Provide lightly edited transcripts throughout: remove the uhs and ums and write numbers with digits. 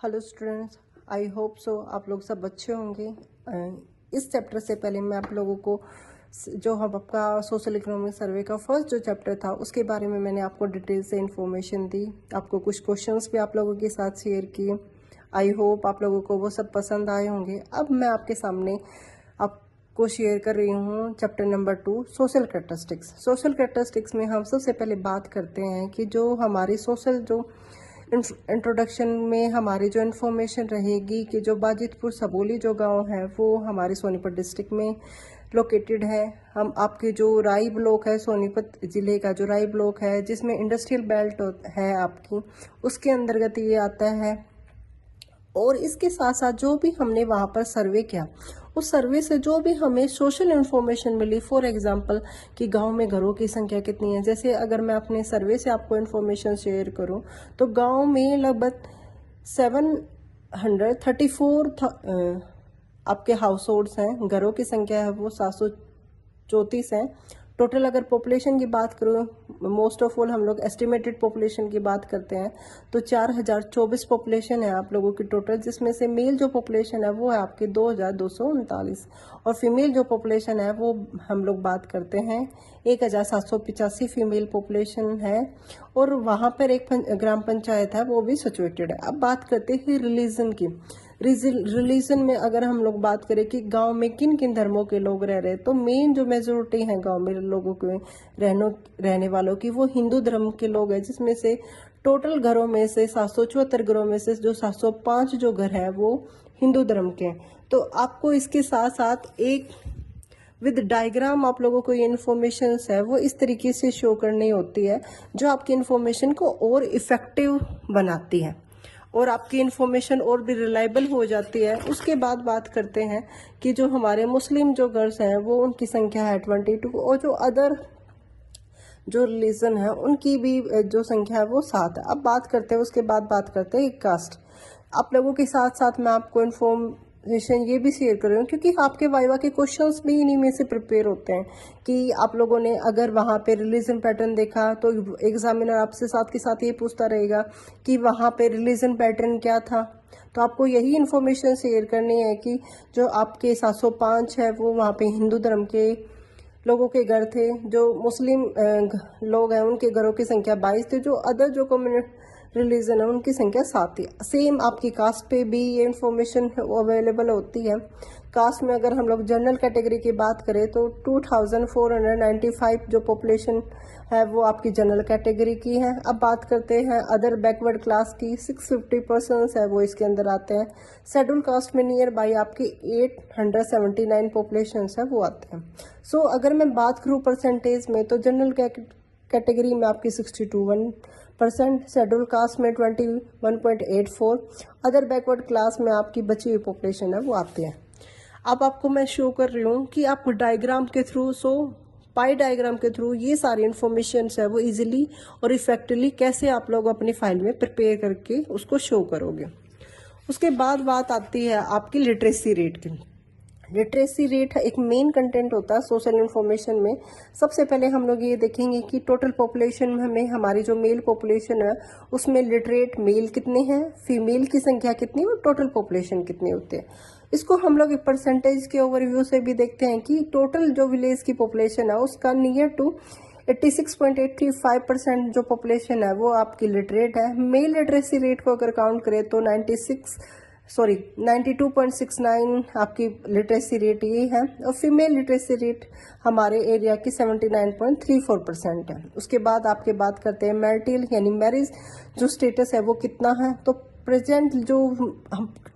Hello students, I hope so आप लोग सब अच्छे होंगे। इस चैप्टर से पहले मैं आप लोगों को जो हम आपका सोशल इकोनॉमिक सर्वे का फर्स्ट जो चैप्टर था उसके बारे में मैंने आपको डिटेल से इन्फॉर्मेशन दी। आपको कुछ क्वेश्चंस भी आप लोगों के साथ शेयर किए। आई होप आप लोगों को वो सब पसंद आए होंगे। अब मैं आपके सामने आपको शेयर कर रही हूँ chapter number 2 social characteristics. Social characteristics में हम सबसे पहले बात करते हैं कि जो हमारी सोशल जो इंट्रोडक्शन में हमारी जो इन्फॉर्मेशन रहेगी कि जो बाजितपुर सबोली जो गांव है वो हमारे सोनीपत डिस्ट्रिक्ट में लोकेटेड है। हम आपके जो राई ब्लॉक है, सोनीपत ज़िले का जो राई ब्लॉक है जिसमें इंडस्ट्रियल बेल्ट है आपकी, उसके अंतर्गत ये आता है। और इसके साथ साथ जो भी हमने वहाँ पर सर्वे किया, उस सर्वे से जो भी हमें सोशल इन्फॉर्मेशन मिली, फॉर एग्जांपल कि गांव में घरों की संख्या कितनी है। जैसे अगर मैं अपने सर्वे से आपको इन्फॉर्मेशन शेयर करूं तो गांव में लगभग 734 आपके हाउस होल्ड्स हैं, घरों की संख्या है वो 734 है। टोटल अगर पॉपुलेशन की बात करूँ, मोस्ट ऑफ ऑल हम लोग एस्टिमेटेड पॉपुलेशन की बात करते हैं तो 4024 पॉपुलेशन है आप लोगों की टोटल, जिसमें से मेल जो पॉपुलेशन है वो है आपकी 2239 और फीमेल जो पॉपुलेशन है वो हम लोग बात करते हैं 1785 फीमेल पॉपुलेशन है। और वहाँ पर एक ग्राम पंचायत है वो भी सिचुएटेड है। अब बात करते हैं रिलीजन की। रिलीजन में अगर हम लोग बात करें कि गांव में किन किन धर्मों के लोग रह रहे हैं तो मेन जो मेजोरिटी है गांव में लोगों के रहने वालों की वो हिंदू धर्म के लोग हैं, जिसमें से टोटल घरों में से 774 घरों में से जो 705 जो घर है वो हिंदू धर्म के हैं। तो आपको इसके साथ साथ एक विद डायग्राम आप लोगों को ये इन्फॉर्मेशन है वो इस तरीके से शो करनी होती है जो आपकी इन्फॉर्मेशन को और इफेक्टिव बनाती है और आपकी इन्फॉर्मेशन और भी रिलायबल हो जाती है। उसके बाद बात करते हैं कि जो हमारे मुस्लिम जो गर्ल्स हैं वो उनकी संख्या है 22 और जो अदर जो रिलीजन है उनकी भी जो संख्या है वो 7 है। अब बात करते हैं, उसके बाद बात करते हैं कास्ट। आप लोगों के साथ साथ मैं आपको इन्फॉर्मेशन ये भी शेयर कर रही हूँ क्योंकि आपके वाइवा के क्वेश्चंस भी इन्हीं में से प्रिपेयर होते हैं कि आप लोगों ने अगर वहाँ पे रिलीजन पैटर्न देखा तो एग्जामिनर आपसे साथ के साथ ये पूछता रहेगा कि वहाँ पे रिलीजन पैटर्न क्या था। तो आपको यही इन्फॉर्मेशन शेयर करनी है कि जो आपके 705 है वो वहाँ पे हिंदू धर्म के लोगों के घर थे, जो मुस्लिम लोग हैं उनके घरों की संख्या 22 थी, जो अदर जो कम्युनिटी रिलीजन है उनकी संख्या 7 थी। सेम आपकी कास्ट पे भी ये इन्फॉर्मेशन अवेलेबल होती है। कास्ट में अगर हम लोग जनरल कैटेगरी की बात करें तो 2495 जो पॉपुलेशन है वो आपकी जनरल कैटेगरी की है। अब बात करते हैं अदर बैकवर्ड क्लास की, 650 पर्सनस है वो इसके अंदर आते हैं। शेड्यूल कास्ट में नियर बाई आपकी 879 पॉपुलेशन है वो आते हैं। सो अगर मैं बात करूँ परसेंटेज में तो जनरल कैटेगरी में आपकी 62%, शेड्यूल कास्ट में 21.84, अदर बैकवर्ड क्लास में आपकी बची हुई पॉपुलेशन है वो आती है। अब आपको मैं शो कर रही हूँ कि आपको डायग्राम के थ्रू, पाई डायग्राम के थ्रू ये सारी इन्फॉर्मेशन है वो इजीली और इफेक्टिवली कैसे आप लोग अपनी फाइल में प्रिपेयर करके उसको शो करोगे। उसके बाद बात आती है आपकी लिटरेसी रेट की। लिटरेसी रेट एक मेन कंटेंट होता है सोशल इन्फॉर्मेशन में। सबसे पहले हम लोग ये देखेंगे कि टोटल पॉपुलेशन में हमारी जो मेल पॉपुलेशन है उसमें लिटरेट मेल कितने हैं, फीमेल की संख्या कितनी और टोटल पॉपुलेशन कितने होते हैं। इसको हम लोग एक परसेंटेज के ओवरव्यू से भी देखते हैं कि टोटल जो विलेज की पॉपुलेशन है उसका नियर टू 86.85% जो पॉपुलेशन है वो आपकी लिटरेट है। मेल लिटरेसी रेट को अगर काउंट करें तो 92.69 आपकी लिटरेसी रेट ये है और फीमेल लिटरेसी रेट हमारे एरिया की 79.34% है। उसके बाद आपके बात करते हैं मैरिटल यानी मैरिज जो स्टेटस है वो कितना है। तो प्रेजेंट जो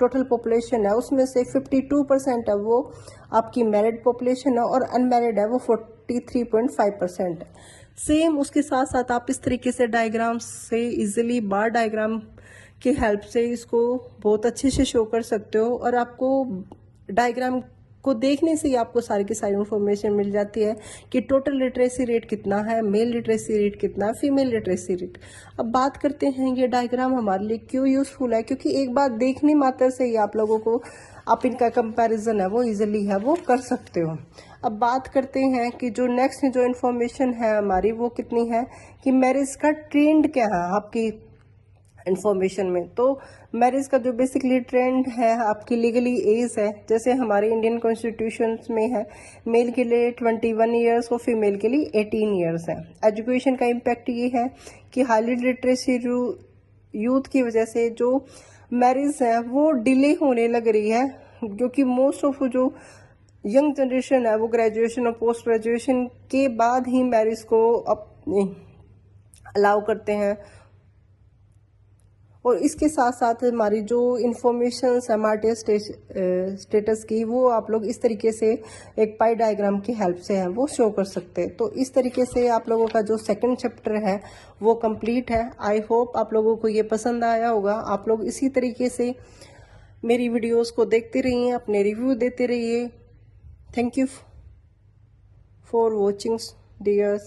टोटल पॉपुलेशन है उसमें से 52% है वो आपकी मैरिड पॉपुलेशन है और अनमैरिड है वो 43.5% है। सेम उसके साथ साथ आप इस तरीके से डायग्राम से इजीली बार डायग्राम की हेल्प से इसको बहुत अच्छे से शो कर सकते हो और आपको डायग्राम को देखने से ही आपको सारी की सारी इन्फॉर्मेशन मिल जाती है कि टोटल लिटरेसी रेट कितना है, मेल लिटरेसी रेट कितना है, फीमेल लिटरेसी रेट। अब बात करते हैं ये डायग्राम हमारे लिए क्यों यूजफुल है, क्योंकि एक बार देखने मात्र से ही आप लोगों को आप इनका कंपैरिजन है वो इजीली है वो कर सकते हो। अब बात करते हैं कि जो नेक्स्ट जो इन्फॉर्मेशन है हमारी वो कितनी है कि मैरिज का ट्रेंड क्या है आपकी इंफॉर्मेशन में। तो मैरिज का जो बेसिकली ट्रेंड है आपकी लीगली एज है, जैसे हमारे इंडियन कॉन्स्टिट्यूशन में है मेल के लिए 21 ईयर्स और फीमेल के लिए 18 ईयर्स है। एजुकेशन का इम्पैक्ट ये है कि हाईली लिटरेसी यूथ की वजह से जो मैरिज है वो डिले होने लग रही है, क्योंकि मोस्ट ऑफ जो यंग जनरेशन है वो ग्रेजुएशन और पोस्ट ग्रेजुएशन के बाद ही मैरिज को अलाउ करते हैं। और इसके साथ साथ हमारी जो इंफॉर्मेशन हमारे स्टेटस की वो आप लोग इस तरीके से एक पाई डायग्राम की हेल्प से है वो शो कर सकते हैं। तो इस तरीके से आप लोगों का जो सेकंड चैप्टर है वो कंप्लीट है। आई होप आप लोगों को ये पसंद आया होगा। आप लोग इसी तरीके से मेरी वीडियोस को देखते रहिए, अपने रिव्यू देते रहिए। Thank you for watching dears.